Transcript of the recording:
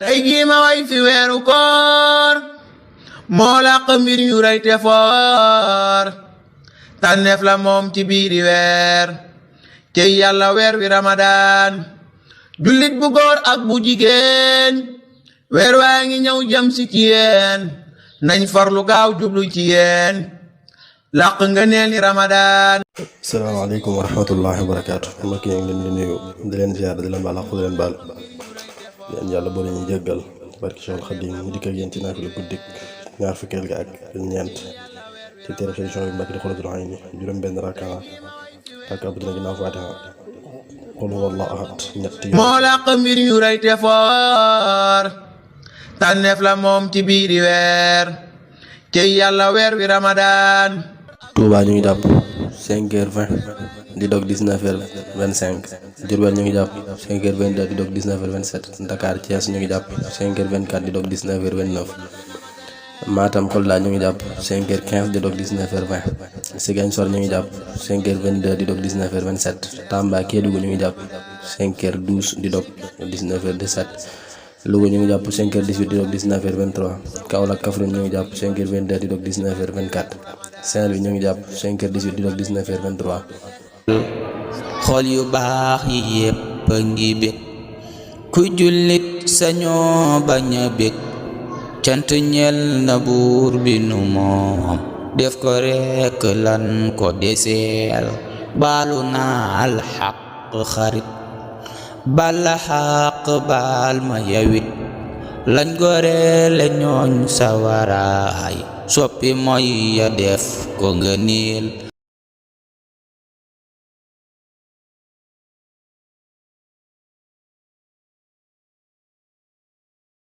tey jii ma way fi weeru koor moo làq mbir yu rëy te foor tànneef la moom ci biiri weer cey yàlla weer wi ramadaan jullit bu góor ak bu jigéen weer waa ngi ñëw jëm si ci yéen nañ farlu gaaw jublu ci yéen làq nga neel ni ramadaan. asalaamaaleykum wa rahmatullahi wa barakaatu. mbokk yi ngi leen di nuyu di leen ziar di leen baal ak di leen baal di leen yàlla boole ñu jéggal barki Cheikhul Khadim ñu dikk ak yéen ci naafila guddik ñaar fukkeel ga ak ñeent ci téere solution bi Mbàkke di Xuratul Ayni juróom benn rakka bu dina ginnaaw Faatiha qul huwallahu ahad ñetti yoon moo làq mbir yu rëy te foor tànneef la moom ci biiri weer cey yàlla weer wi ramadaan. Touba ñu ngi jàpp 5h20 di dog 19h25 Diourbel ñu ngi jàpp 5h22 di dog 19h27 Dakar Thiès ñu ngi jàpp 5h24 di dog 19h29 Matam Kolda ñu ngi jàpp 5h15 di dog 19h20 Ziguinchor ñu ngi jàpp 5h22 di dog 19h27 Tamba Kédougou ñu ngi jàpp 5h12 di dog 19h17 Louga ñu ngi jàpp 5h18 di dog 19h23 Kaolack Kaffrine ñu ngi jàpp 5h22 di dog 19h24 Saint-Louis ñu ngi jàpp 5h18 di dog 19h23. xool yu baax yi yépp a ngi bég ku jullit sañoo bañ a bég cant ñel na buur bi nu moom def ko rekk lan ko deseel baalu naa alxaq xarit bala xaq baal ma yawit lañ goreele ñooñ sawaraay soppi mooy ya def ko nga niil